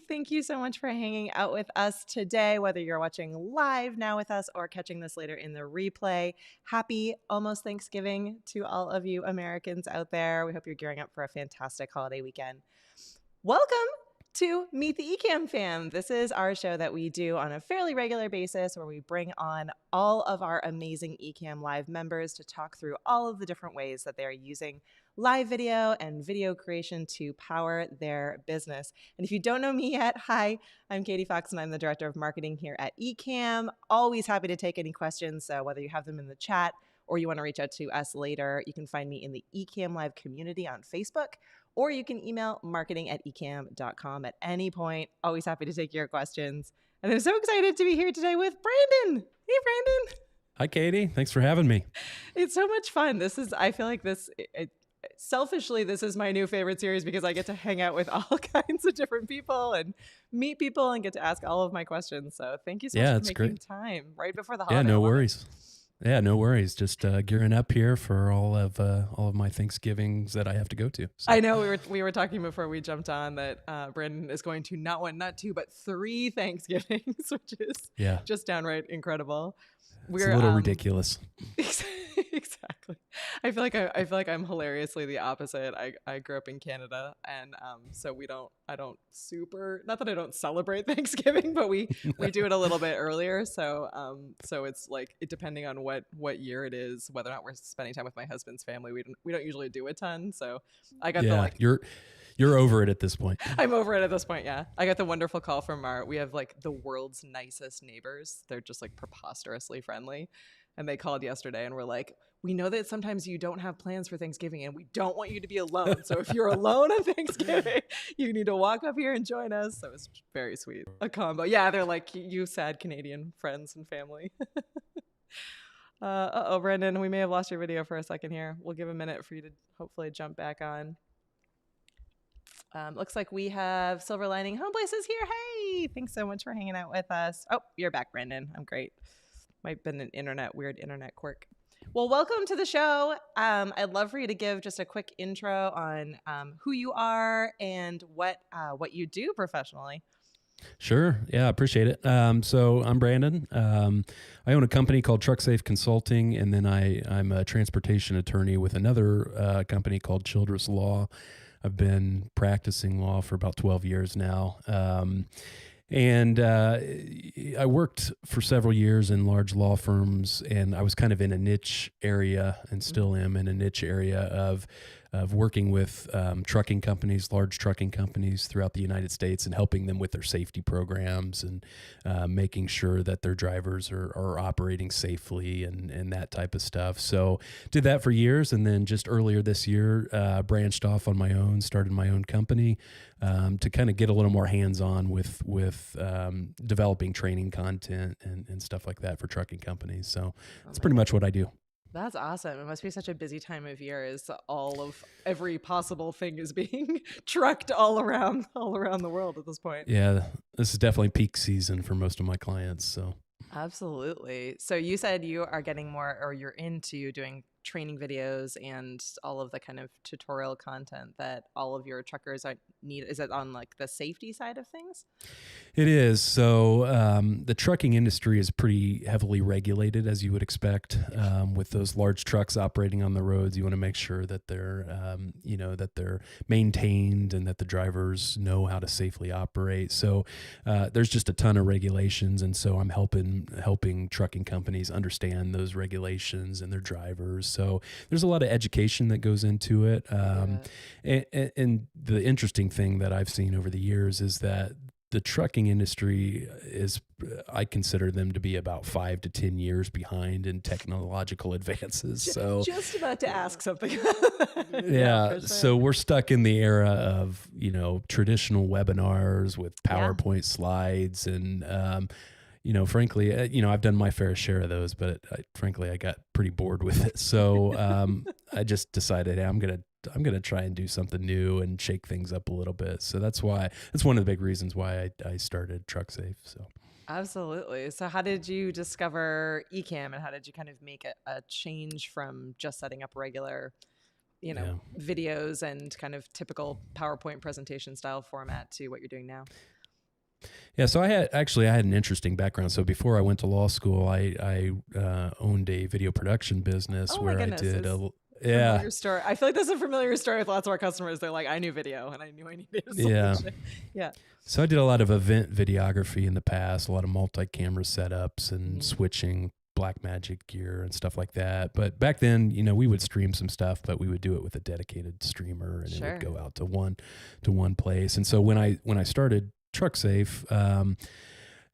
Thank you so much for hanging out with us today, whether you're watching live now with us or catching this later in the replay. Happy almost Thanksgiving to all of you Americans out there. We hope you're gearing up for a fantastic holiday weekend. Welcome to Meet the Ecamm Fam. This is our show that we do on a fairly regular basis where we bring on all of our amazing Ecamm Live members to talk through all of the different ways that they're using live video and video creation to power their business. And if you don't know me yet, hi, I'm Katie Fox and I'm the Director of Marketing here at Ecamm. Always happy to take any questions. So whether you have them in the chat or you want to reach out to us later, you can find me in the Ecamm Live community on Facebook, or you can email marketing@ecamm.com at any point. Always happy to take your questions. And I'm so excited to be here today with Brandon. Hey, Brandon. Hi, Katie. Thanks for having me. It's so much fun. I feel like selfishly, this is my new favorite series because I get to hang out with all kinds of different people and meet people and get to ask all of my questions. So thank you so much for making time right before the holiday. Yeah, no worries. Yeah, no worries. Just gearing up here for all of my Thanksgivings that I have to go to. So. I know we were talking before we jumped on that Brandon is going to not one, not two, but 3 Thanksgivings, which is just downright incredible. It's a little ridiculous. Exactly. I feel like I'm hilariously the opposite. I grew up in Canada, and so not that I don't celebrate Thanksgiving, but we do it a little bit earlier. So it's like depending on what year it is, whether or not we're spending time with my husband's family, we don't usually do a ton. So I got You're over it at this point. I'm over it at this point, yeah. I got the wonderful call from we have like the world's nicest neighbors. They're just like preposterously friendly. And they called yesterday and were like, we know that sometimes you don't have plans for Thanksgiving and we don't want you to be alone. So if you're alone on Thanksgiving, you need to walk up here and join us. So it's very sweet. A combo. Yeah, they're like, you sad Canadian friends and family. Brandon, we may have lost your video for a second here. We'll give a minute for you to hopefully jump back on. Looks like we have Silver Lining Home Places here. Hey, thanks so much for hanging out with us. Oh, you're back, Brandon. I'm great. Might have been an weird internet quirk. Well, welcome to the show. I'd love for you to give just a quick intro on who you are and what you do professionally. Sure. Yeah, I appreciate it. So I'm Brandon. I own a company called Trucksafe Consulting, and then I'm a transportation attorney with another company called Childress Law. I've been practicing law for about 12 years now. And I worked for several years in large law firms, and I was kind of in a niche area and still am in a niche area of working with trucking companies, large trucking companies throughout the United States, and helping them with their safety programs and making sure that their drivers are operating safely and that type of stuff. So did that for years, and then just earlier this year branched off on my own, started my own company to kind of get a little more hands-on with developing training content and stuff like that for trucking companies. So that's pretty much what I do. That's awesome. It must be such a busy time of year as all of every possible thing is being trucked all around the world at this point. Yeah, this is definitely peak season for most of my clients. So absolutely. So you said you are getting more, or you're into doing training videos and all of the kind of tutorial content that all of your truckers need. Is it on like the safety side of things? It is. So the trucking industry is pretty heavily regulated, as you would expect. With those large trucks operating on the roads, you want to make sure that they're maintained and that the drivers know how to safely operate. So there's just a ton of regulations, and so I'm helping trucking companies understand those regulations and their drivers. So there's a lot of education that goes into it. And the interesting thing that I've seen over the years is that the trucking industry I consider them to be about 5 to 10 years behind in technological advances. So just about to ask something. Yeah. Sure. So we're stuck in the era of, traditional webinars with PowerPoint slides and, frankly, I've done my fair share of those, but frankly, I got pretty bored with it. So I just decided, hey, I'm gonna try and do something new and shake things up a little bit. So that's one of the big reasons why I started Trucksafe. So Absolutely. So how did you discover Ecamm, and how did you kind of make a change from just setting up regular, Yeah. videos and kind of typical PowerPoint presentation style format to what you're doing now? Yeah, so I had an interesting background. So before I went to law school, I owned a video production business Oh my where I goodness, did is a yeah familiar story. I feel like that's a familiar story with lots of our customers. They're like, I knew video and I knew I needed a yeah. solution. Yeah. So I did a lot of event videography in the past, a lot of multi-camera setups and Mhm. switching black magic gear and stuff like that. But back then, we would stream some stuff, but we would do it with a dedicated streamer and it would Sure. go out to one place. And so when I started Trucksafe,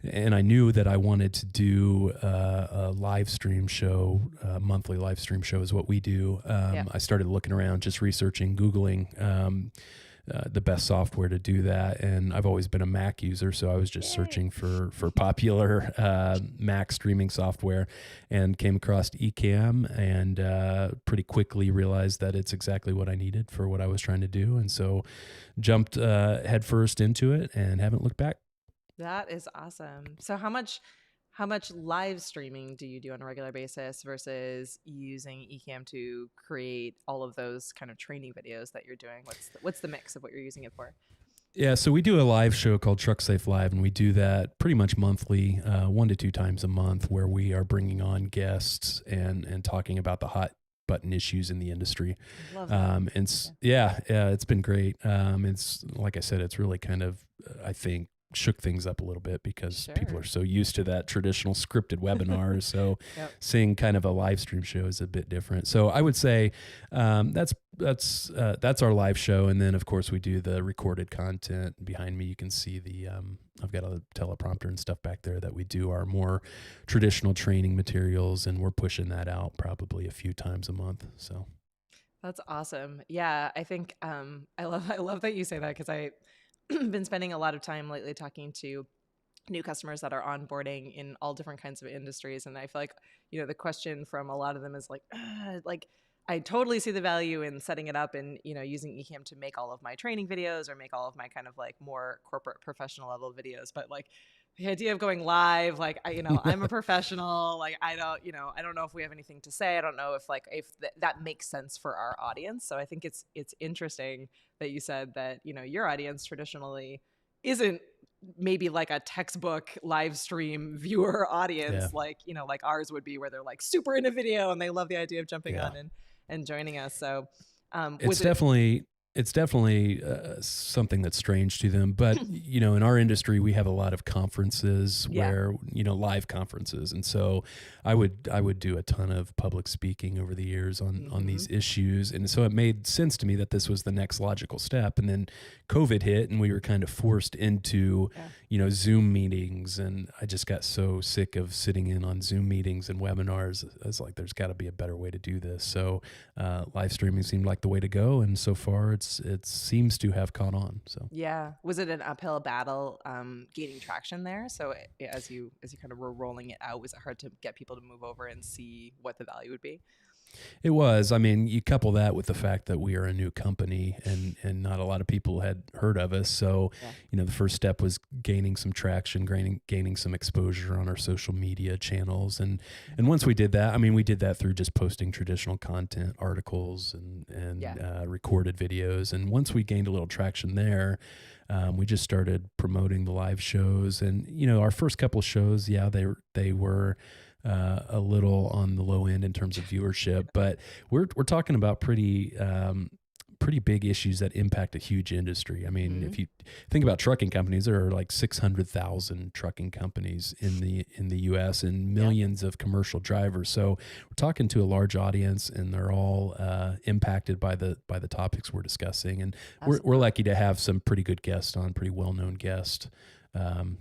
and I knew that I wanted to do a live stream show, monthly live stream show is what we do. Yeah. I started looking around, just researching, Googling the best software to do that. And I've always been a Mac user, so I was just Yay. searching for popular Mac streaming software and came across Ecamm and pretty quickly realized that it's exactly what I needed for what I was trying to do. And so jumped headfirst into it and haven't looked back. That is awesome. So how much live streaming do you do on a regular basis versus using Ecamm to create all of those kind of training videos that you're doing? What's the mix of what you're using it for? Yeah, so we do a live show called Trucksafe Live, and we do that pretty much monthly, 1 to 2 times a month, where we are bringing on guests and talking about the hot button issues in the industry. Love that. Yeah, it's been great. It's like I said, it's really kind of I think shook things up a little bit because people are Sure. so used to that traditional scripted webinar. So Yep. seeing kind of a live stream show is a bit different. So I would say that's our live show, and then of course we do the recorded content. Behind me, you can see the I've got a teleprompter and stuff back there that we do our more traditional training materials, and we're pushing that out probably a few times a month. So That's awesome. Yeah, I think I love that you say that because I been spending a lot of time lately talking to new customers that are onboarding in all different kinds of industries, and I feel like the question from a lot of them is like I totally see the value in setting it up and using Ecamm to make all of my training videos or make all of my kind of like more corporate professional level videos, but like the idea of going live, like I'm a professional, like I don't know if we have anything to say. I don't know if that makes sense for our audience. So I think it's interesting that you said that your audience traditionally isn't maybe like a textbook live stream viewer yeah, audience like like ours would be, where they're like super into video and they love the idea of jumping yeah. on and joining us. So It's was it definitely it's definitely something that's strange to them. But in our industry, we have a lot of conferences yeah. where live conferences, and so I would do a ton of public speaking over the years on Hmm. these issues, and so it made sense to me that this was the next logical step. And then COVID hit, and we were kind of forced into Yeah. Zoom meetings, and I just got so sick of sitting in on Zoom meetings and webinars. I was like, there's got to be a better way to do this. So live streaming seemed like the way to go, and so far it seems to have caught on. So Yeah. Was it an uphill battle gaining traction there? So as you kind of were rolling it out, was it hard to get people to move over and see what the value would be? it was. I mean, you couple that with the fact that we are a new company and not a lot of people had heard of us. So, Yeah. the first step was gaining some traction, gaining some exposure on our social media channels, and once we did that, I mean, we did that through just posting traditional content, articles, and Yeah. recorded videos. And once we gained a little traction there, we just started promoting the live shows. And our first couple of shows, yeah, they were a little on the low end in terms of viewership, but we're talking about pretty big issues that impact a huge industry. I mean, Hmm. if you think about trucking companies, there are like 600,000 trucking companies in the U.S. and Yeah. millions of commercial drivers. So we're talking to a large audience, and they're all impacted by the topics we're discussing. And we're Absolutely. lucky to have some pretty good guests on, pretty well known guests.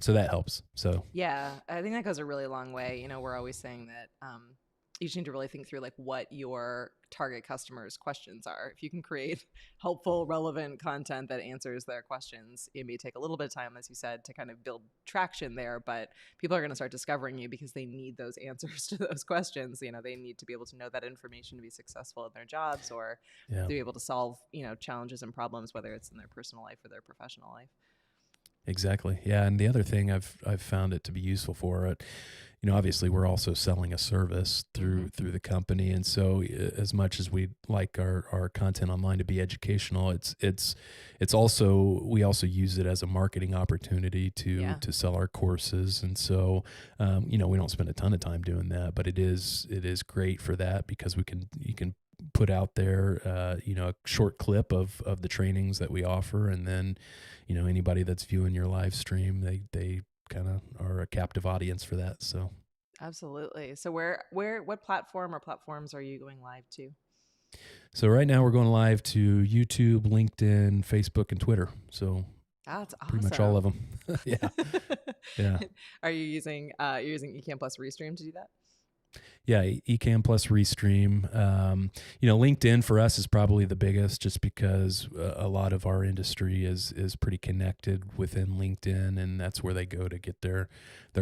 So that helps. So Yeah, I think that goes a really long way. We're always saying that you just need to really think through like what your target customers' questions are. If you can create helpful, relevant content that answers their questions, it may take a little bit of time, as you said, to kind of build traction there. But people are going to start discovering you because they need those answers to those questions. They need to be able to know that information to be successful in their jobs or yeah. to be able to solve challenges and problems, whether it's in their personal life or their professional life. Exactly. Yeah. And the other thing I've found it to be useful for it, obviously we're also selling a service Hmm. through the company. And so as much as we like our content online to be educational, it's also, we also use it as a marketing opportunity Yeah, to sell our courses. And so, we don't spend a ton of time doing that, but it is great for that because you can put out there, a short clip of the trainings that we offer. And then, anybody that's viewing your live stream, they kind of are a captive audience for that. So, absolutely. So what platform or platforms are you going live to? so right now we're going live to YouTube, LinkedIn, Facebook, and Twitter. So That's pretty much all awesome. of them. Yeah. Yeah. Are you using you're using Ecamm plus Restream to do that? Yeah, Ecamm plus Restream. LinkedIn for us is probably the biggest, just because a lot of our industry is pretty connected within LinkedIn, and that's where they go to get their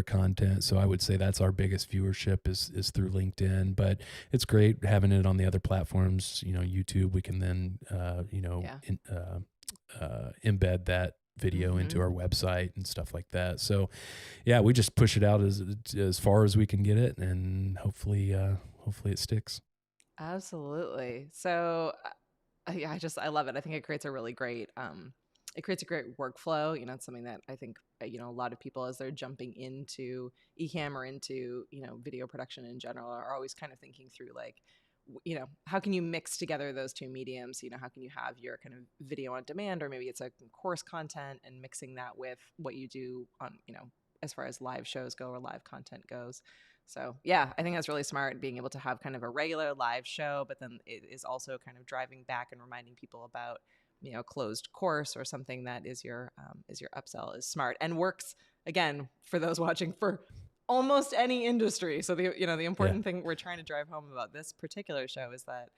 content. So I would say that's our biggest viewership is through LinkedIn. But it's great having it on the other platforms. YouTube, we can then Yeah. embed that video into Hmm. our website and stuff like that. So yeah, we just push it out as far as we can get it, and hopefully it sticks. Absolutely. So, yeah, I love it. I think it creates a really great it creates a great workflow. It's something that I think a lot of people as they're jumping into Ecamm or into video production in general are always kind of thinking through like how can you mix together those two mediums? How can you have your kind of video on demand, or maybe it's a course content, and mixing that with what you do on as far as live shows go or live content goes. So yeah, I think that's really smart, being able to have kind of a regular live show, but then it is also kind of driving back and reminding people about closed course or something that is your upsell, is smart and works again for those watching for almost any industry. So the Yeah, important thing we're trying to drive home about this particular show is that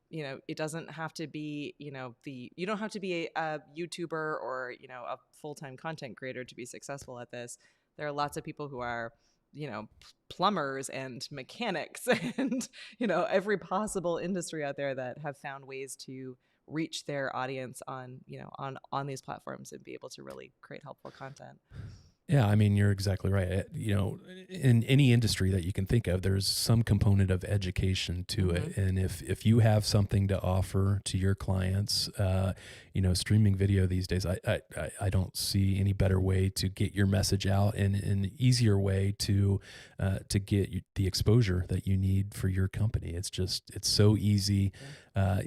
it doesn't have to be you don't have to be a YouTuber or a full-time content creator to be successful at this. There are lots of people who are plumbers and mechanics and every possible industry out there that have found ways to reach their audience on on these platforms and be able to really create helpful content. yeah. I mean, you're exactly right. In any industry that you can think of, there's some component of education to Hmm. it. And if you have something to offer to your clients, streaming video these days, I don't see any better way to get your message out, and an easier way to get the exposure that you need for your company. It's so easy. Yeah.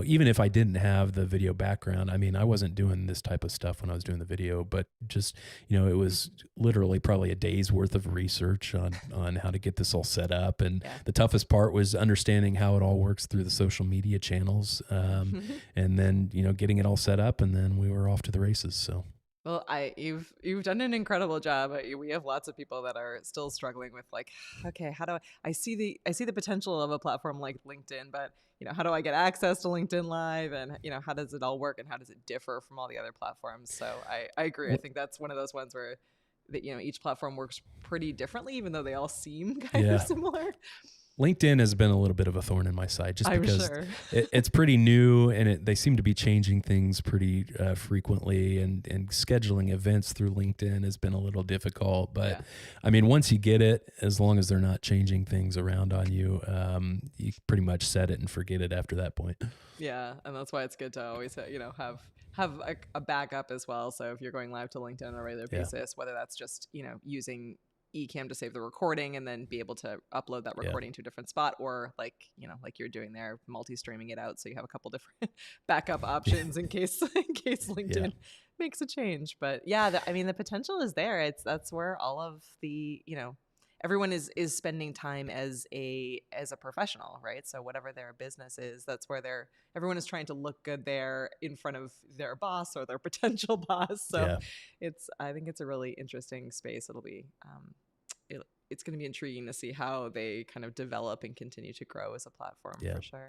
Even if I didn't have the video background, I mean, I wasn't doing this type of stuff when I was doing the video, but just, it was literally probably a day's worth of research on how to get this all set up. And Yeah. the toughest part was understanding how it all works through the social media channels. And then, getting it all set up, and then we were off to the races. So. Well, you've done an incredible job. We have lots of people that are still struggling with like, okay, how do I see the potential of a platform like LinkedIn, but how do I get access to LinkedIn Live, and how does it all work, and how does it differ from all the other platforms? So I agree. I think that's one of those ones where that each platform works pretty differently, even though they all seem kind of Yeah. similar. LinkedIn has been a little bit of a thorn in my side, just I'm because sure. it's pretty new, and they seem to be changing things pretty frequently, and scheduling events through LinkedIn has been a little difficult. But Yeah. I mean, once you get it, as long as they're not changing things around on you, you pretty much set it and forget it after that point. Yeah, and that's why it's good to always have a backup as well. So if you're going live to LinkedIn on a regular Yeah. basis, whether that's just using Ecamm to save the recording and then be able to upload that Yeah. recording to a different spot, or like like you're doing there, multi-streaming it out, so you have a couple different backup options in case in case Yeah. LinkedIn makes a change. But yeah, I mean the potential is there. That's where all of the everyone is spending time as a professional, right? So whatever their business is, that's where everyone is trying to look good there in front of their boss or their potential boss. So Yeah. I think it's a really interesting space. It'll be it's going to be intriguing to see how they kind of develop and continue to grow as a platform, Yeah. for sure.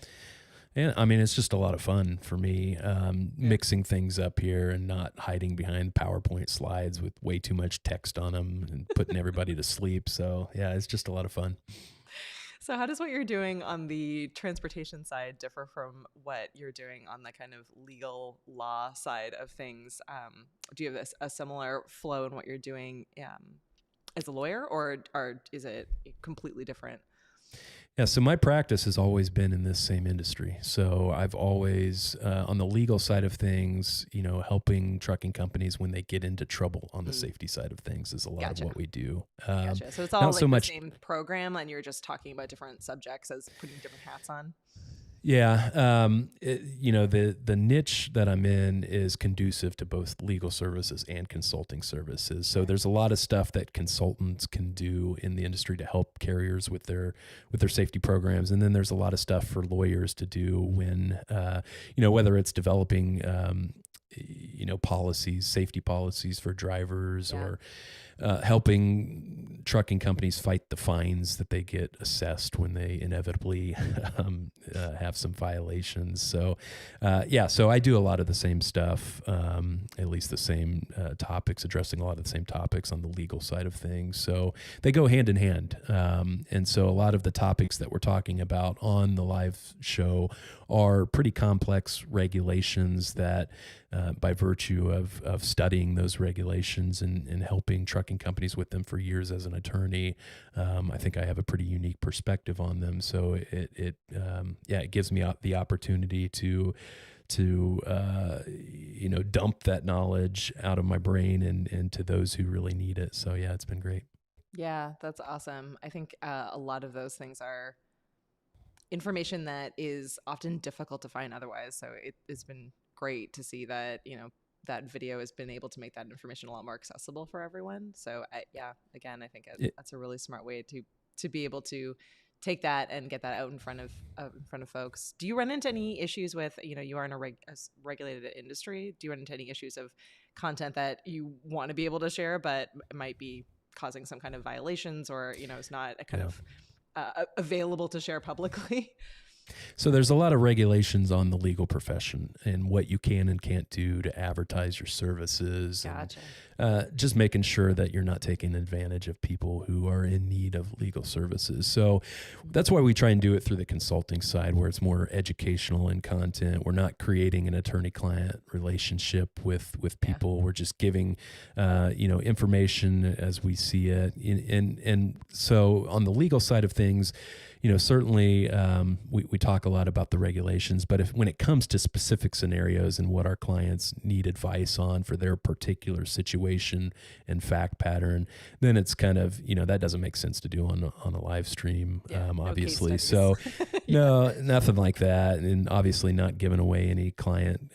And I mean, it's just a lot of fun for me, Yeah. mixing things up here and not hiding behind PowerPoint slides with way too much text on them and putting everybody to sleep. So yeah, it's just a lot of fun. So how does what you're doing on the transportation side differ from what you're doing on the kind of legal law side of things? Do you have a similar flow in what you're doing as a lawyer, or is it completely different? Yeah, so my practice has always been in this same industry. So I've always, on the legal side of things, helping trucking companies when they get into trouble on the Mm, safety side of things is a lot of gotcha. what we do. Gotcha. So it's all Not so like the much. same program, and you're just talking about different subjects as putting different hats on. Yeah, the niche that I'm in is conducive to both legal services and consulting services. So Okay. there's a lot of stuff that consultants can do in the industry to help carriers with their safety programs, and then there's a lot of stuff for lawyers to do when whether it's developing policies, safety policies for drivers, Yeah. or helping trucking companies fight the fines that they get assessed when they inevitably have some violations. So, so I do a lot of the same stuff, at least the same topics, addressing a lot of the same topics on the legal side of things. So they go hand in hand. And so a lot of the topics that we're talking about on the live show are pretty complex regulations that, by virtue of studying those regulations and helping trucking companies with them for years as an attorney, I think I have a pretty unique perspective on them. So it gives me the opportunity to dump that knowledge out of my brain and to those who really need it. So yeah, it's been great. Yeah, that's awesome. I think a lot of those things are information that is often difficult to find otherwise. So it's been great to see that, that video has been able to make that information a lot more accessible for everyone. So yeah, again, I think It, that's a really smart way to be able to take that and get that out in front of folks. Do you run into any issues with, you are in a regulated industry? Do you run into any issues of content that you want to be able to share, but it might be causing some kind of violations, or, is not a kind yeah. of available to share publicly? So there's a lot of regulations on the legal profession and what you can and can't do to advertise your services, and Gotcha. just making sure that you're not taking advantage of people who are in need of legal services. So that's why we try and do it through the consulting side, where it's more educational in content. We're not creating an attorney-client relationship with Yeah. people. We're just giving information as we see it. And so on the legal side of things, certainly we talk a lot about the regulations, but when it comes to specific scenarios and what our clients need advice on for their particular situation and fact pattern, then it's kind of, that doesn't make sense to do on a live stream, Yeah. No case obviously. studies. So Yeah. no, nothing like that. And obviously not giving away any client,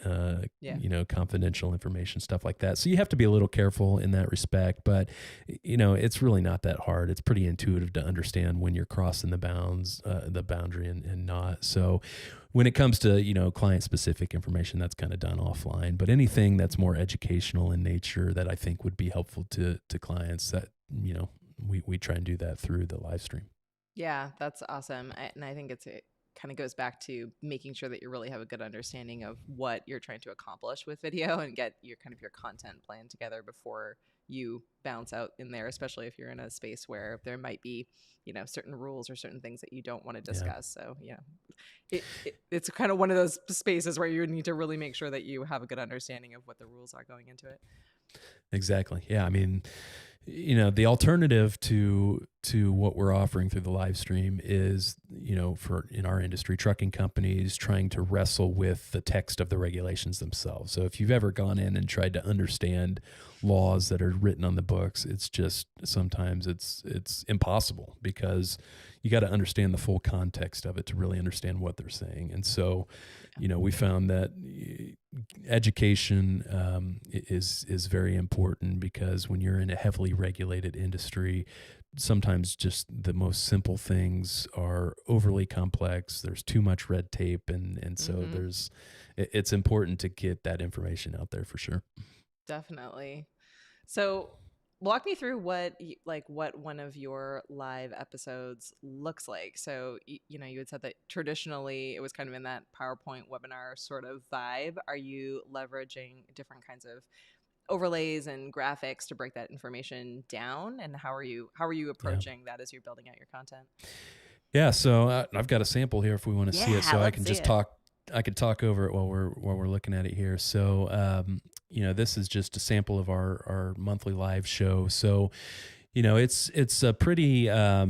Yeah. confidential information, stuff like that. So you have to be a little careful in that respect, but it's really not that hard. It's pretty intuitive to understand when you're crossing the boundary and not. So when it comes to, client specific information, that's kind of done offline, but anything that's more educational in nature that I think would be helpful to clients, that, we try and do that through the live stream. Yeah, that's awesome. And I think it kind of goes back to making sure that you really have a good understanding of what you're trying to accomplish with video, and get your kind of your content plan together before you bounce out in there, especially if you're in a space where there might be, certain rules or certain things that you don't want to Yeah. discuss. So, it's kind of one of those spaces where you need to really make sure that you have a good understanding of what the rules are going into it. Exactly. Yeah. I mean, the alternative to what we're offering through the live stream is, for in our industry, trucking companies trying to wrestle with the text of the regulations themselves. So if you've ever gone in and tried to understand laws that are written on the books, it's just sometimes it's impossible, because you got to understand the full context of it to really understand what they're saying. And so, we found that education is very important, because when you're in a heavily regulated industry, sometimes just the most simple things are overly complex. There's too much red tape, and so Mm-hmm. it's important to get that information out there for sure. Definitely. So walk me through what one of your live episodes looks like. So you had said that traditionally it was kind of in that PowerPoint webinar sort of vibe. Are you leveraging different kinds of overlays and graphics to break that information down? And how are you Yeah. approaching that as you're building out your content? Yeah, so I've got a sample here if we want to see it. Yeah, So I let's can see just it. talk. I could talk over it while we're looking at it here. So this is just a sample of our monthly live show. So it's a pretty uh,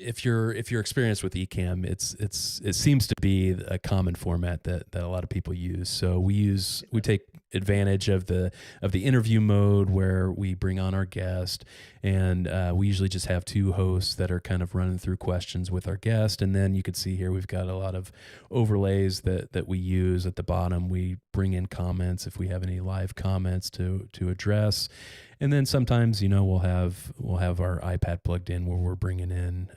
if you're experienced with Ecamm, it seems to be a common format that a lot of people use. So we take advantage of the interview mode where we bring on our guest, and we usually just have two hosts that are kind of running through questions with our guest, and then you can see here we've got a lot of overlays that we use at the bottom. We bring in comments if we have any live comments to address. And then sometimes, we'll have our iPad plugged in where we're bringing in,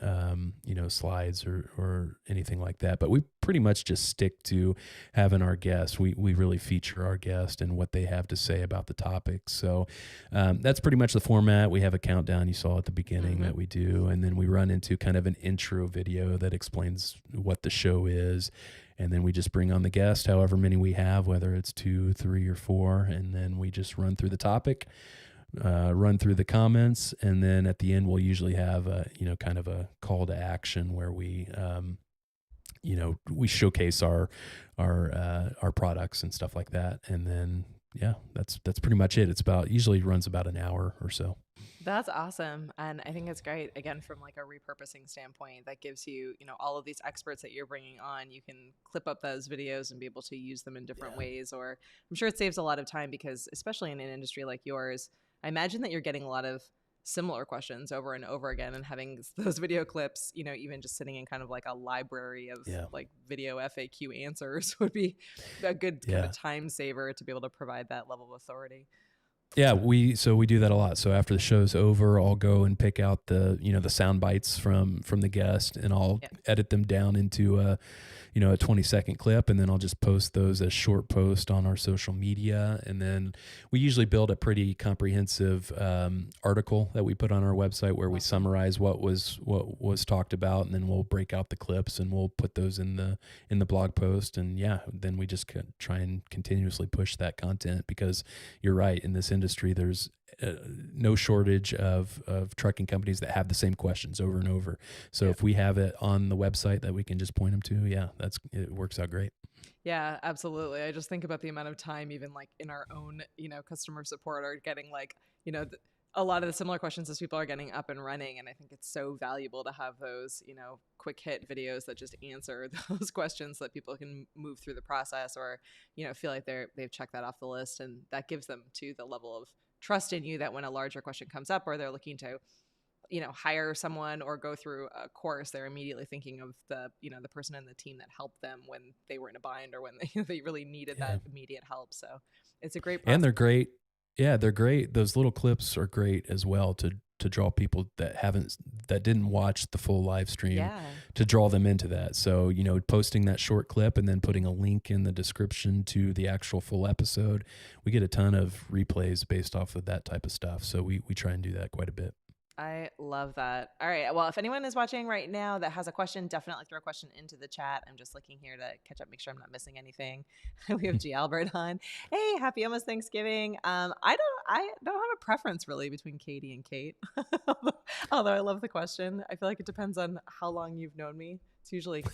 slides or anything like that. But we pretty much just stick to having our guests. We really feature our guest and what they have to say about the topic. So that's pretty much the format. We have a countdown you saw at the beginning that we do, and then we run into kind of an intro video that explains what the show is. And then we just bring on the guest, however many we have, whether it's 2, 3, or 4, and then we just run through the topic. Run through the comments, and then at the end we'll usually have kind of a call to action where we we showcase our products and stuff like that, and then that's pretty much it. It's usually runs about an hour or so. That's awesome. And I think it's great, again, from like a repurposing standpoint, that gives you, all of these experts that you're bringing on, you can clip up those videos and be able to use them in different ways. Or I'm sure it saves a lot of time because, especially in an industry like yours, I imagine that you're getting a lot of similar questions over and over again, and having those video clips, even just sitting in kind of like a library of like video FAQ answers would be a good kind of time saver to be able to provide that level of authority. Yeah, we do that a lot. So after the show's over, I'll go and pick out the sound bites from the guest, and I'll edit them down into a 20-second clip, and then I'll just post those as short posts on our social media. And then we usually build a pretty comprehensive article that we put on our website where we summarize what was talked about, and then we'll break out the clips and we'll put those in the blog post. And then we just try and continuously push that content, because you're right, in this industry there's no shortage of trucking companies that have the same questions over and over. So if we have it on the website that we can just point them to, it works out great. Yeah, absolutely. I just think about the amount of time, even like in our own, customer support, are getting like, a lot of the similar questions as people are getting up and running. And I think it's so valuable to have those, quick hit videos that just answer those questions, so that people can move through the process, or, feel like they've checked that off the list. And that gives them to the level of trust in you that when a larger question comes up, or they're looking to hire someone or go through a course, they're immediately thinking of the person in the team that helped them when they were in a bind, or when they really needed that immediate help. So it's a great process. And they're great. Yeah, they're great. Those little clips are great as well to draw people that didn't watch the full live stream, to draw them into that. So, posting that short clip and then putting a link in the description to the actual full episode, we get a ton of replays based off of that type of stuff. So we try and do that quite a bit. I love that. All right. Well, if anyone is watching right now that has a question, definitely throw a question into the chat. I'm just looking here to catch up, make sure I'm not missing anything. We have G. Albert on. Hey, happy almost Thanksgiving. I don't have a preference really between Katie and Kate, although I love the question. I feel like it depends on how long you've known me. It's usually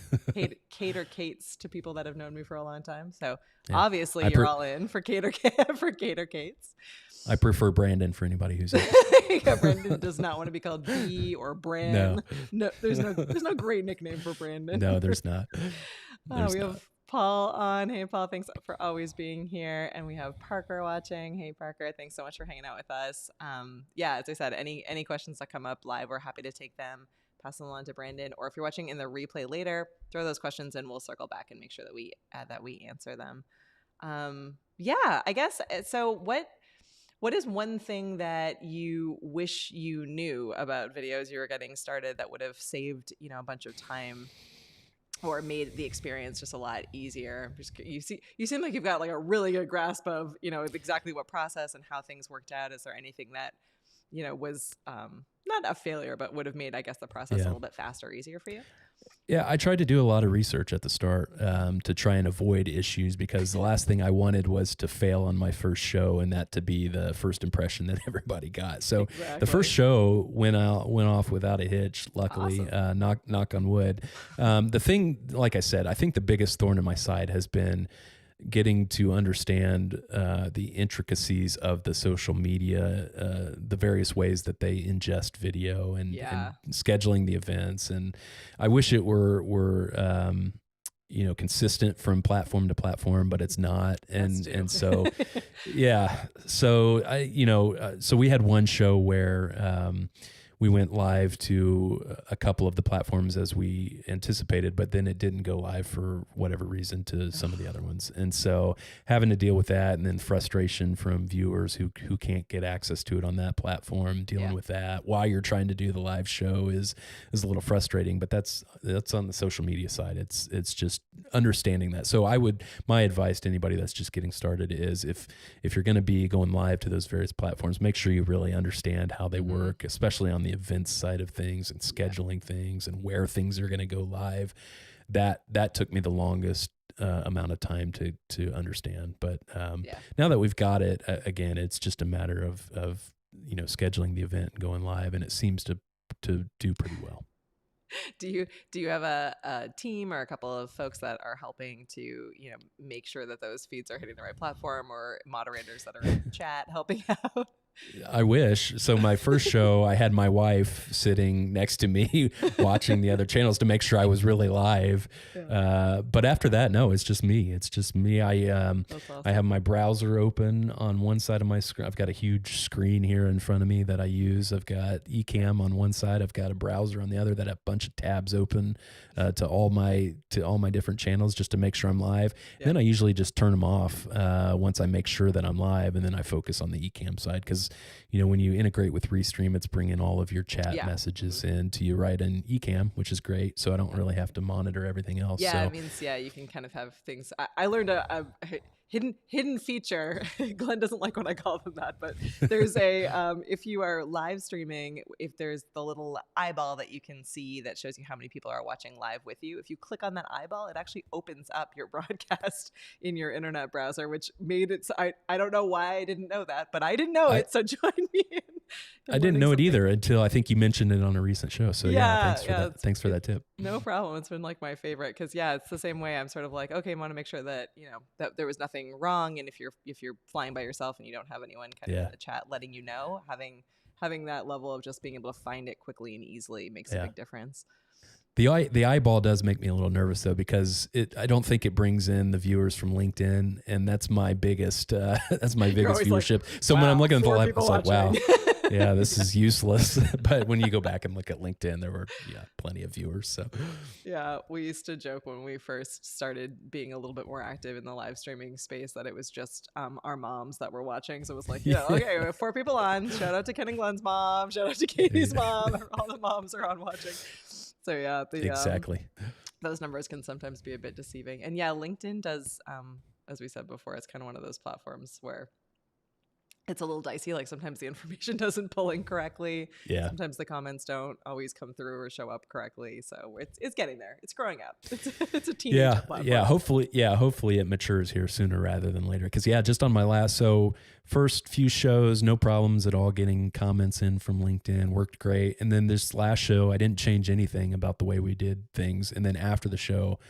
Kate or Kate's to people that have known me for a long time. So obviously you're all in for Kate or Kate's. I prefer Brandon for anybody who's Brandon does not want to be called B or Bran. No, there's no great nickname for Brandon. No, there's not. We have Paul on. Hey, Paul, thanks for always being here. And we have Parker watching. Hey, Parker, thanks so much for hanging out with us. As I said, any questions that come up live, we're happy to take them, pass them on to Brandon. Or if you're watching in the replay later, throw those questions in. We'll circle back and make sure that we answer them. I guess so. What is one thing that you wish you knew about videos you were getting started that would have saved, a bunch of time, or made the experience just a lot easier? You seem like you've got like a really good grasp of, exactly what process and how things worked out. Is there anything that, was not a failure, but would have made, I guess, the process a Yeah. little bit faster, easier for you? Yeah, I tried to do a lot of research at the start to try and avoid issues, because the last thing I wanted was to fail on my first show and that to be the first impression that everybody got. So the first show went off without a hitch, luckily. Awesome. Knock on wood. The thing, like I said, I think the biggest thorn in my side has been getting to understand the intricacies of the social media, the various ways that they ingest video, and scheduling the events. And I wish it were consistent from platform to platform, but it's not. And so, yeah. So so we had one show where we went live to a couple of the platforms as we anticipated, but then it didn't go live for whatever reason to some of the other ones. And so having to deal with that, and then frustration from viewers who can't get access to it on that platform, dealing with that while you're trying to do the live show is a little frustrating, but that's on the social media side. It's just understanding that. So my advice to anybody that's just getting started is if you're going to be going live to those various platforms, make sure you really understand how they work, especially on the events side of things and scheduling things and where things are going to go live. That took me the longest amount of time to understand. But now that we've got it, again, it's just a matter of scheduling the event and going live, and it seems to do pretty well. Do you have a team or a couple of folks that are helping to make sure that those feeds are hitting the right platform, or moderators that are in chat helping out? I wish. So my first show, I had my wife sitting next to me watching the other channels to make sure I was really live. But after that, no, it's just me. I have my browser open on one side of my screen. I've got a huge screen here in front of me that I use. I've got Ecamm on one side. I've got a browser on the other that have a bunch of tabs open to all my different channels, just to make sure I'm live. Then I usually just turn them off once I make sure that I'm live, and then I focus on the Ecamm side, because when you integrate with Restream, it's bringing all of your chat messages in to you right in Ecamm, which is great. So I don't really have to monitor everything else. Yeah, it means you can kind of have things. I learned a hidden feature. Glenn doesn't like when I call them that, but there's if you are live streaming, if there's the little eyeball that you can see that shows you how many people are watching live with you, if you click on that eyeball, it actually opens up your broadcast in your internet browser, which made it so I don't know why I didn't know that, but I didn't know it, so join me in. I didn't know it either until I think you mentioned it on a recent show. So thanks for that tip. No problem. It's been like my favorite, because it's the same way. I'm sort of like, okay, I want to make sure that that there was nothing wrong, and if you're flying by yourself and you don't have anyone kind of in the chat letting you know, having that level of just being able to find it quickly and easily makes a big difference. The eyeball does make me a little nervous, though, because I don't think it brings in the viewers from LinkedIn, and that's my biggest viewership. Like, so when I'm looking at the live, it's like, wow, yeah, this is useless. But when you go back and look at LinkedIn, there were plenty of viewers. So we used to joke when we first started being a little bit more active in the live streaming space that it was just our moms that were watching. So it was like, okay, we have 4 people on. Shout out to Ken and Glenn's mom. Shout out to Katie's mom. All the moms are on watching. So exactly. Those numbers can sometimes be a bit deceiving. And LinkedIn does, as we said before, it's kind of one of those platforms where it's a little dicey. Like sometimes the information doesn't pull in correctly. Yeah. Sometimes the comments don't always come through or show up correctly. So it's getting there. It's growing up. It's a teenage platform. Yeah. Hopefully it matures here sooner rather than later. Because just on my first few shows, no problems at all getting comments in from LinkedIn, worked great. And then this last show, I didn't change anything about the way we did things. And then after the show,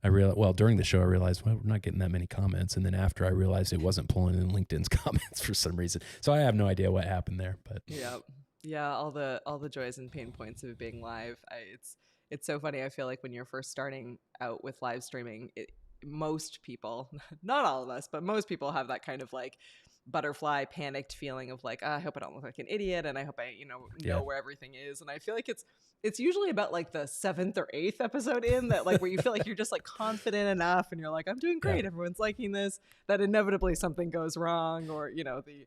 during the show, I realized, we're not getting that many comments. And then after, I realized it wasn't pulling in LinkedIn's comments for some reason. So I have no idea what happened there. But all the joys and pain points of being live. It's so funny. I feel like when you're first starting out with live streaming, most people, not all of us, but most people have that kind of like butterfly panicked feeling of like, I hope I don't look like an idiot, and I hope I know where everything is. And I feel like it's usually about like the 7th or 8th episode in that, like, where you feel like you're just like confident enough and you're like, I'm doing great, everyone's liking this, that inevitably something goes wrong, or the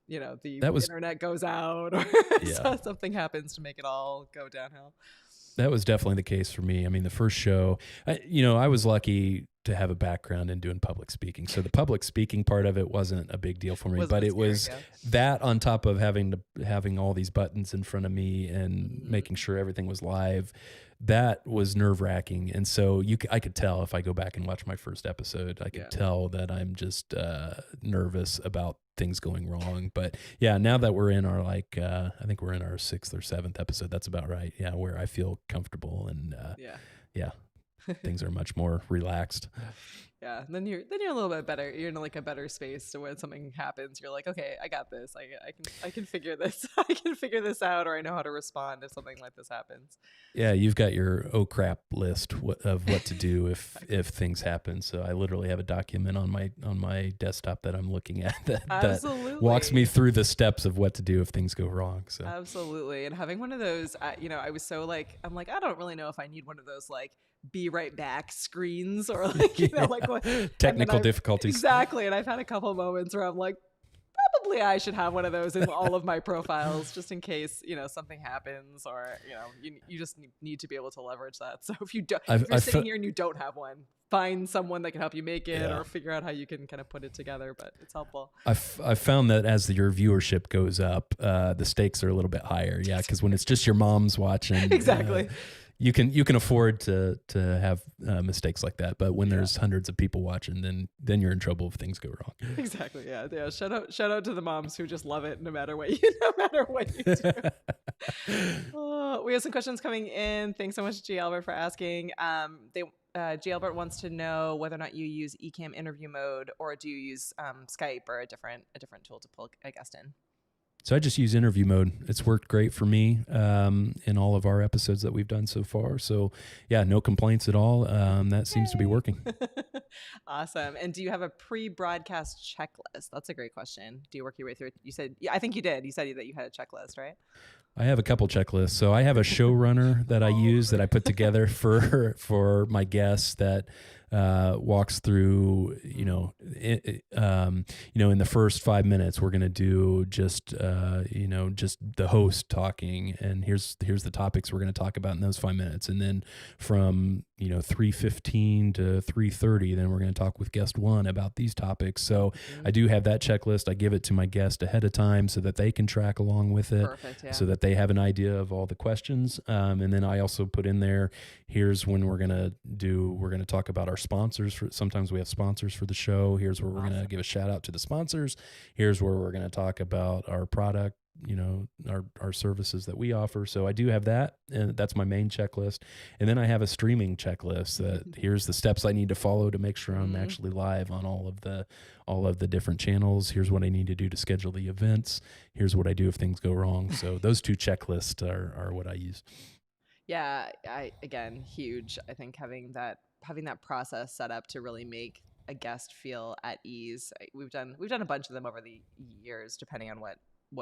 internet goes out, or something happens to make it all go downhill. That was definitely the case for me. I mean, the first show, I was lucky to have a background in doing public speaking. So the public speaking part of it wasn't a big deal for me, Wasn't but as it was scary, that on top of having all these buttons in front of me and making sure everything was live. That was nerve wracking. And so I could tell if I go back and watch my first episode, I could tell that I'm just nervous about things going wrong. But yeah, now that we're in our I think we're in our 6th or 7th episode, that's about right. Yeah, where I feel comfortable and yeah, things are much more relaxed. Yeah, and then you're a little bit better. You're in like a better space, so when something happens, you're like, okay, I got this. I can figure this. I can figure this out, or I know how to respond if something like this happens. Yeah, you've got your oh crap list of what to do if things happen. So I literally have a document on my desktop that I'm looking at that walks me through the steps of what to do if things go wrong. So absolutely, and having one of those, I was so I'm like, I don't really know if I need one of those be right back screens or like what technical difficulties. Exactly. And I've had a couple of moments where I'm like, probably I should have one of those in all of my profiles just in case, something happens or, you just need to be able to leverage that. So if you're sitting here and you don't have one, find someone that can help you make it or figure out how you can kind of put it together, but it's helpful. I've found that as your viewership goes up, the stakes are a little bit higher. Yeah. Cause when it's just your mom's watching. Exactly. You can afford to have mistakes like that, but when there's hundreds of people watching, then you're in trouble if things go wrong. Exactly. Yeah. Yeah. Shout out to the moms who just love it no matter what you do. We have some questions coming in. Thanks so much, G. Albert, for asking. G. Albert wants to know whether or not you use Ecamm interview mode or do you use Skype or a different tool to pull a guest in. So I just use interview mode. It's worked great for me in all of our episodes that we've done so far. So yeah, no complaints at all. That seems to be working. Awesome. And do you have a pre-broadcast checklist? That's a great question. Do you work your way through it? You said, I think you did. You said that you had a checklist, right? I have a couple checklists. So I have a showrunner that I use that I put together for my guests that walks through, in the first 5 minutes, we're going to do just the host talking, and here's the topics we're going to talk about in those 5 minutes. And then from, 3:15 to 3:30, then we're going to talk with guest one about these topics. So I do have that checklist. I give it to my guest ahead of time so that they can track along with it. Perfect, yeah. So that they have an idea of all the questions. And then I also put in there, here's when we're going to talk about our sponsors. Sometimes we have sponsors for the show. Here's where we're going to give a shout out to the sponsors. Here's where we're going to talk about our product, our services that we offer. So I do have that, and that's my main checklist. And then I have a streaming checklist that here's the steps I need to follow to make sure I'm actually live on all of the different channels. Here's what I need to do to schedule the events. Here's what I do if things go wrong. So those two checklists are what I use. Yeah, again, huge. I think having that process set up to really make a guest feel at ease. We've done a bunch of them over the years, depending on what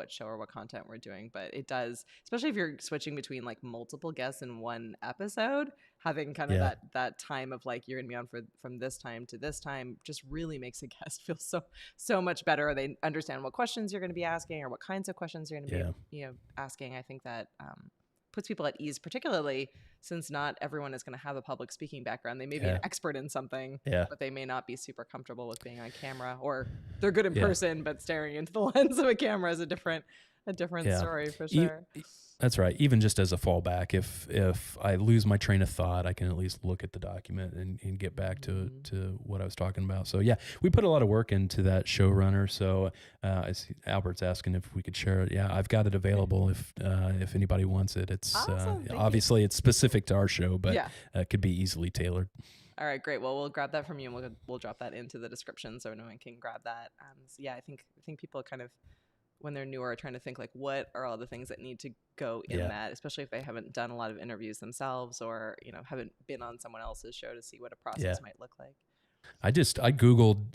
show or what content we're doing, but it does, especially if you're switching between multiple guests in one episode, having kind of that time of you're gonna be on from this time to this time just really makes a guest feel so much better. They understand what questions you're going to be asking or what kinds of questions you're going to be asking. I think that puts people at ease, particularly since not everyone is going to have a public speaking background. They may be an expert in something, but they may not be super comfortable with being on camera, or they're good in person, but staring into the lens of a camera is a different story for sure. That's right. Even just as a fallback, if I lose my train of thought, I can at least look at the document and get back to what I was talking about. So yeah, we put a lot of work into that showrunner. So I see Albert's asking if we could share it. Yeah, I've got it available if anybody wants it. It's awesome. Obviously it's specific to our show, but it could be easily tailored. All right, great. Well, we'll grab that from you, and we'll drop that into the description so anyone can grab that. So yeah, I think people kind of, when they're newer, are trying to think what are all the things that need to go in that, especially if they haven't done a lot of interviews themselves or, haven't been on someone else's show to see what a process might look like. I Googled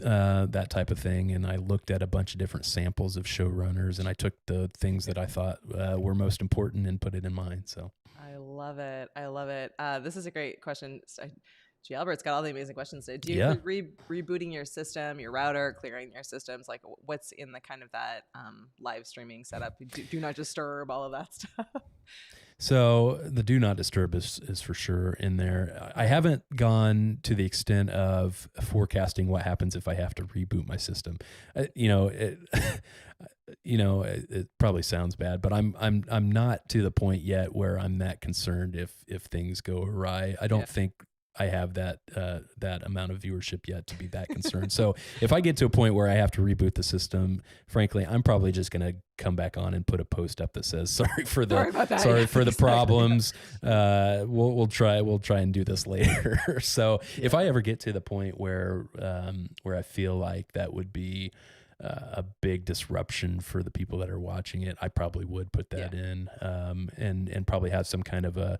that type of thing, and I looked at a bunch of different samples of showrunners, and I took the things that I thought were most important and put it in mine. So I love it. This is a great question. G. Albert's got all the amazing questions today. Do you rebooting your system, your router, clearing your systems? What's in the kind of that live streaming setup? Do not disturb, all of that stuff. So the do not disturb is for sure in there. I haven't gone to the extent of forecasting what happens if I have to reboot my system. It probably sounds bad, but I'm not to the point yet where I'm that concerned if things go awry. I don't think I have that amount of viewership yet to be that concerned. So if I get to a point where I have to reboot the system, frankly, I'm probably just going to come back on and put a post up that says sorry for the problems. We'll try and do this later. So if I ever get to the point where I feel like that would be a big disruption for the people that are watching it, I probably would put that in, and probably have some kind of a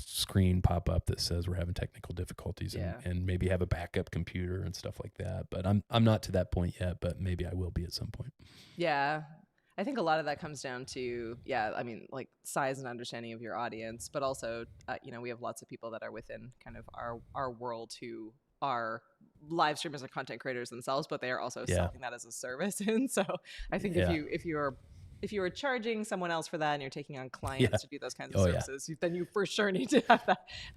screen pop up that says we're having technical difficulties, and maybe have a backup computer and stuff like that. But I'm not to that point yet, but maybe I will be at some point. Yeah. I think a lot of that comes down to, like size and understanding of your audience, but also, we have lots of people that are within kind of our world who are live streamers and content creators themselves, but they are also selling that as a service. And so I think if you are charging someone else for that and you're taking on clients to do those kinds of services, then you for sure need to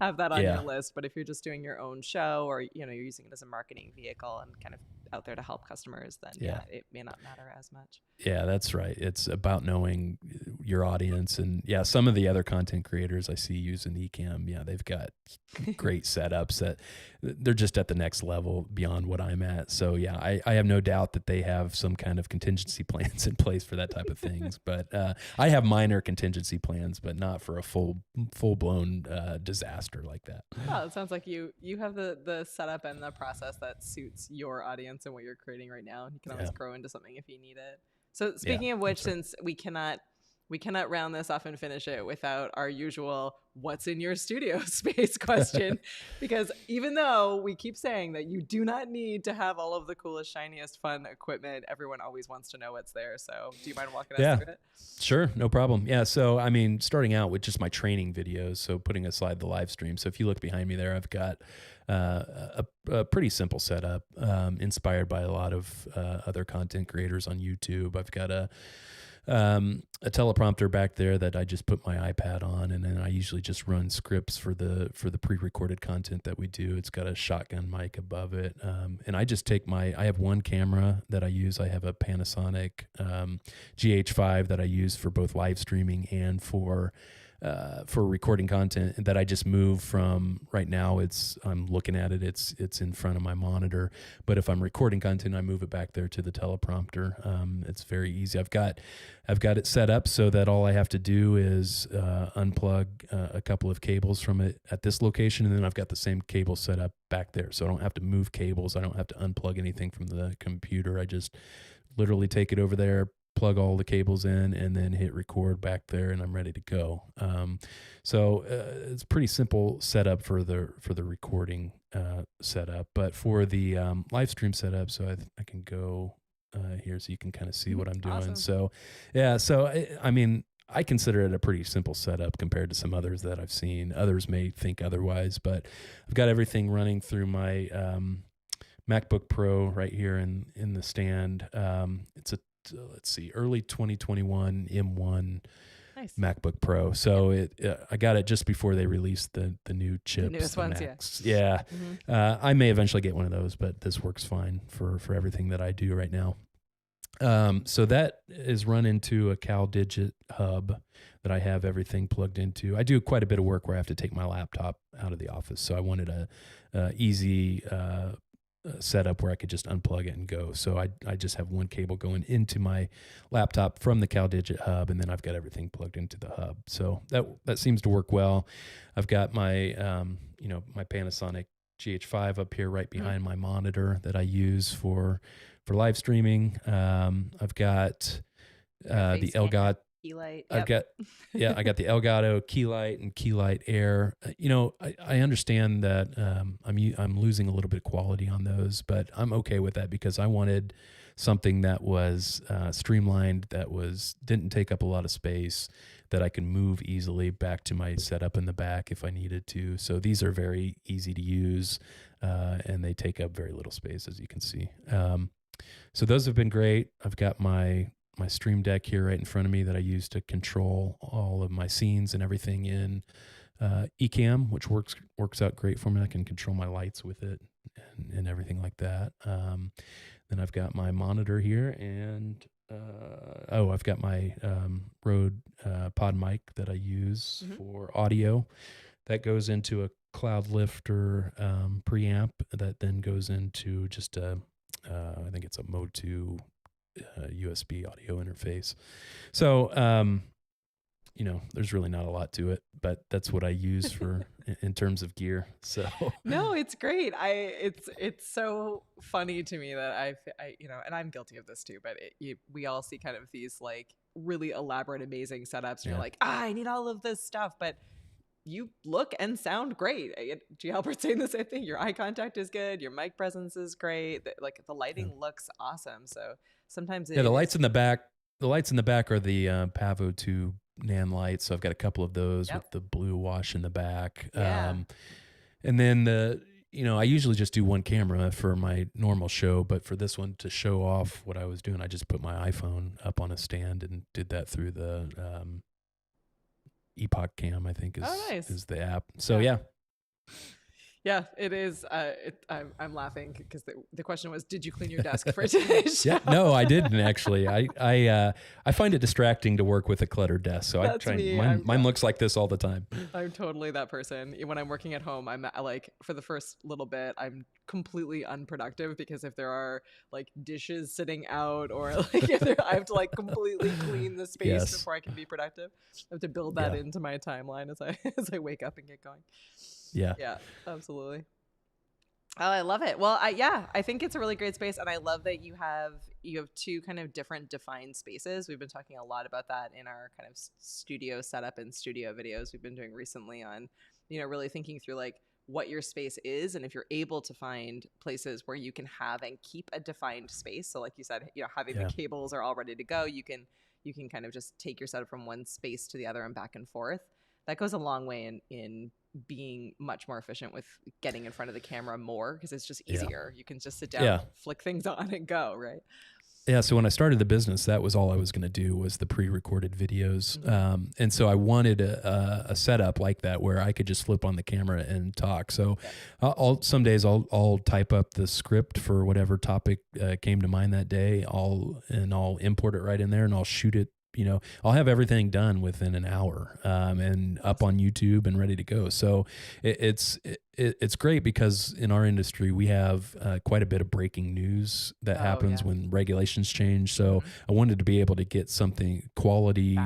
have that on your list. But if you're just doing your own show, or you're using it as a marketing vehicle and kind of out there to help customers, then it may not matter as much. Yeah, that's right. It's about knowing your audience. And some of the other content creators I see using Ecamm, they've got great setups that they're just at the next level beyond what I'm at. So I have no doubt that they have some kind of contingency plans in place for that type of things. But I have minor contingency plans, but not for a full blown disaster like that. Well, it sounds like you have the setup and the process that suits your audience and what you're creating right now. And you can always grow into something if you need it. So speaking of which, since we cannot round this off and finish it without our usual "what's in your studio space" question, because even though we keep saying that you do not need to have all of the coolest, shiniest, fun equipment, everyone always wants to know what's there. So do you mind walking us through it? Sure, no problem. Yeah, so I mean, starting out with just my training videos, so putting aside the live stream. So if you look behind me there, I've got a pretty simple setup, inspired by a lot of other content creators on YouTube. I've got a teleprompter back there that I just put my iPad on, and then I usually just run scripts for the pre-recorded content that we do. It's got a shotgun mic above it, and I just take I have one camera that I use. I have a Panasonic GH5 that I use for both live streaming and for recording content, that I just move from. Right now I'm looking at it, it's in front of my monitor, but if I'm recording content, I move it back there to the teleprompter. It's very easy. I've got it set up so that all I have to do is unplug a couple of cables from it at this location, and then I've got the same cable set up back there, so I don't have to move cables. I don't have to unplug anything from the computer. I just literally take it over there, plug all the cables in, and then hit record back there, and I'm ready to go. So it's pretty simple setup for the recording setup, but for the live stream setup, so I can go here so you can kind of see what I'm doing. Awesome. So I mean, I consider it a pretty simple setup compared to some others that I've seen. Others may think otherwise, but I've got everything running through my MacBook Pro right here in the stand. It's a early 2021 M1 MacBook Pro. So I got it just before they released the new chips. The newest ones, Macs. Yeah. Mm-hmm. I may eventually get one of those, but this works fine for everything that I do right now. So that is run into a CalDigit hub that I have everything plugged into. I do quite a bit of work where I have to take my laptop out of the office. So I wanted a easy setup where I could just unplug it and go. So I just have one cable going into my laptop from the CalDigit hub, and then I've got everything plugged into the hub. So that seems to work well. I've got my my Panasonic GH5 up here right behind my monitor that I use for live streaming. I've got the Elgato key light. Yep. I got the Elgato key light and key light Air. I understand that I'm losing a little bit of quality on those, but I'm okay with that because I wanted something that was streamlined, that didn't take up a lot of space, that I can move easily back to my setup in the back if I needed to. So these are very easy to use, and they take up very little space, as you can see. So those have been great. I've got my my Stream Deck here right in front of me that I use to control all of my scenes and everything in Ecamm, which works out great for me. I can control my lights with it and everything like that. Then I've got my monitor here, and I've got my Rode pod mic that I use for audio. That goes into a Cloud Lifter preamp that then goes into just I think it's a Mode 2 USB audio interface. So, there's really not a lot to it, but that's what I use for in terms of gear. So no, it's great. It's so funny to me that I and I'm guilty of this too, but we all see kind of these like really elaborate, amazing setups. And you're like, I need all of this stuff, but you look and sound great. G. Albert's saying the same thing. Your eye contact is good. Your mic presence is great. Like the lighting looks awesome. So sometimes the lights in the back. The lights in the back are the Pavo 2 Nan lights. So I've got a couple of those with the blue wash in the back. Yeah. And then I usually just do one camera for my normal show, but for this one to show off what I was doing, I just put my iPhone up on a stand and did that through the Epoch Cam, I think is the app. So yeah, it is. I'm laughing because the question was, did you clean your desk for today's show? Yeah, no, I didn't actually. I find it distracting to work with a cluttered desk, so That's I try. me. Mine looks like this all the time. I'm totally that person. When I'm working at home, I'm like, for the first little bit, I'm completely unproductive because if there are like dishes sitting out or like I have to like completely clean the space before I can be productive. I have to build that into my timeline as I wake up and get going. Yeah, absolutely. Oh, I love it. Well, I think it's a really great space, and I love that you have two kind of different defined spaces. We've been talking a lot about that in our kind of studio setup and studio videos we've been doing recently on, really thinking through like what your space is, and if you're able to find places where you can have and keep a defined space. So like you said, having the cables are all ready to go, you can kind of just take your setup from one space to the other and back and forth. That goes a long way in being much more efficient with getting in front of the camera more, because it's just easier. You can just sit down, flick things on and go, right? Yeah. So when I started the business, that was all I was going to do was the pre-recorded videos. And so I wanted a setup like that where I could just flip on the camera and talk. So some days I'll type up the script for whatever topic came to mind that day. I'll import it right in there and I'll shoot it. I'll have everything done within an hour and up on YouTube and ready to go. So it's great because in our industry, we have quite a bit of breaking news that happens when regulations change. So I wanted to be able to get something quality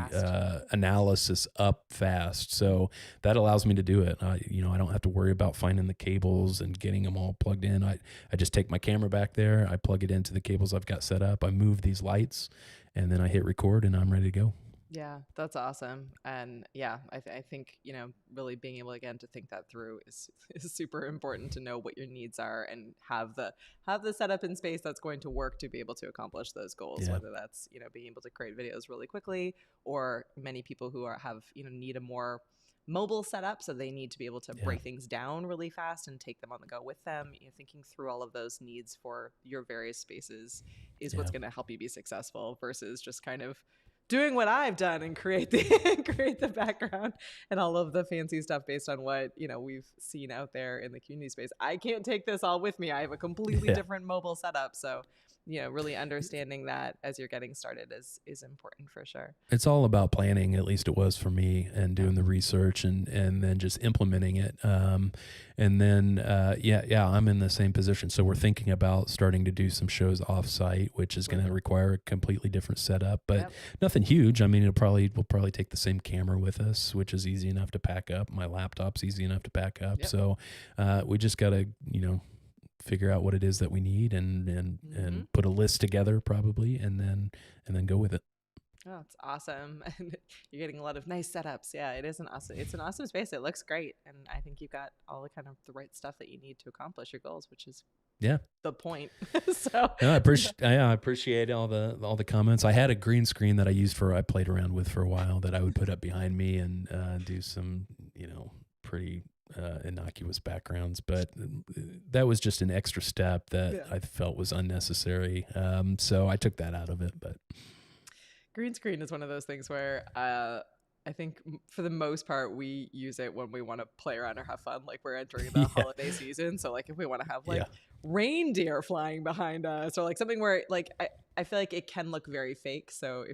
analysis up fast. So that allows me to do it. I don't have to worry about finding the cables and getting them all plugged in. I just take my camera back there. I plug it into the cables I've got set up. I move these lights. And then I hit record and I'm ready to go. Yeah, that's awesome. And I think, really being able again to think that through is super important, to know what your needs are and have the setup in space that's going to work to be able to accomplish those goals, whether that's, being able to create videos really quickly, or many people who need a more mobile setup, so they need to be able to break things down really fast and take them on the go with them. Thinking through all of those needs for your various spaces is what's going to help you be successful, versus just kind of doing what I've done and create the background and all of the fancy stuff based on what we've seen out there in the community space. I can't take this all with me. I have a completely different mobile setup, so really understanding that as you're getting started is important for sure. It's all about planning, at least it was for me, and doing the research and then just implementing it. And then, I'm in the same position. So we're thinking about starting to do some shows offsite, which is going to require a completely different setup, but nothing huge. I mean, we'll probably take the same camera with us, which is easy enough to pack up. My laptop's easy enough to pack up. So we just got to, figure out what it is that we need and put a list together probably and then go with it. Oh, it's awesome. And you're getting a lot of nice setups. Yeah, it's an awesome space. It looks great. And I think you've got all the right stuff that you need to accomplish your goals, which is the point. So I appreciate all the comments. I had a green screen that I played around with for a while that I would put up behind me and do some, pretty innocuous backgrounds, but that was just an extra step that I felt was unnecessary. So I took that out of it, but Green screen is one of those things where I think for the most part we use it when we want to play around or have fun. Like we're entering the Yeah. holiday season, so like if we want to have Yeah. like reindeer flying behind us or like something where like I feel like it can look very fake. So Yeah.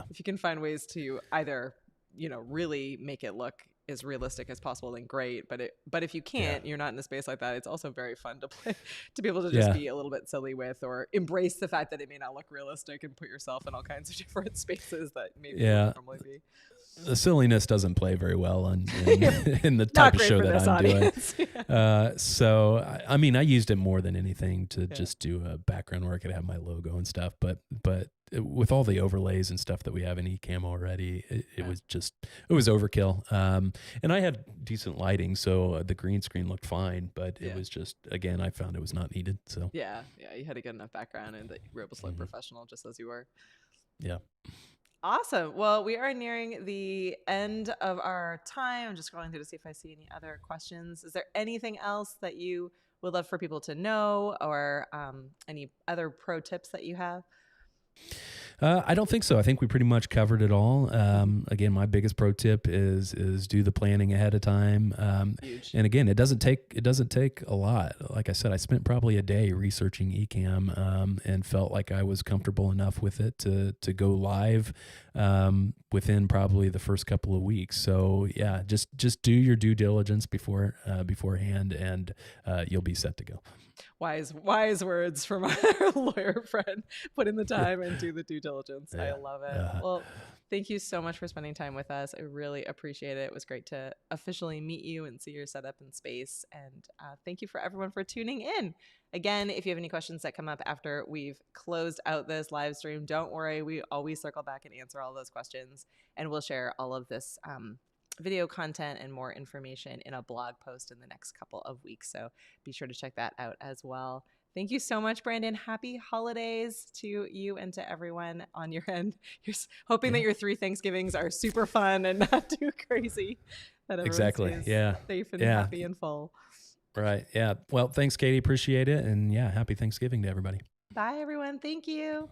if you can find ways to either really make it look as realistic as possible, then great. But if you Yeah. can't, you're not in a space like that, it's also very fun to play, to be able to just Yeah. be a little bit silly with, or embrace the fact that it may not look realistic and put yourself in all kinds of different spaces that maybe you Yeah. wouldn't normally be. The silliness doesn't play very well in the Not type of great show for that this I'm doing. audience. So I mean, I used it more than anything to Yeah. just do a background where I could have my logo and stuff. But with all the overlays and stuff that we have in Ecamm already, it Yeah. was overkill. And I had decent lighting, so the green screen looked fine. But it Yeah. was just, again, I found it was not needed. So Yeah, you had to get enough background and that you were able to look Mhm. professional just as you were. Yeah. Awesome. Well, we are nearing the end of our time. I'm just scrolling through to see if I see any other questions. Is there anything else that you would love for people to know, or any other pro tips that you have? I don't think so. I think we pretty much covered it all. Again, my biggest pro tip is do the planning ahead of time. Huge. And again, it doesn't take a lot. Like I said, I spent probably a day researching Ecamm, and felt like I was comfortable enough with it to go live within probably the first couple of weeks. So yeah, just do your due diligence beforehand, and you'll be set to go. Wise words from our lawyer friend. Put in the time and do the due diligence. I Yeah. love it. Well, thank you so much for spending time with us. I really appreciate it. It was great to officially meet you and see your setup in space. And thank you for everyone for tuning in. Again, if you have any questions that come up after we've closed out this live stream, don't worry. We always circle back and answer all those questions. And we'll share all of this video content and more information in a blog post in the next couple of weeks. So be sure to check that out as well. Thank you so much, Brandon. Happy holidays to you and to everyone on your end. You're hoping that your 3 Thanksgivings are super fun and not too crazy. That everyone Exactly. stays Yeah. safe and Yeah. happy and full. Right. Yeah. Well, thanks, Katie. Appreciate it. And yeah, happy Thanksgiving to everybody. Bye, everyone. Thank you.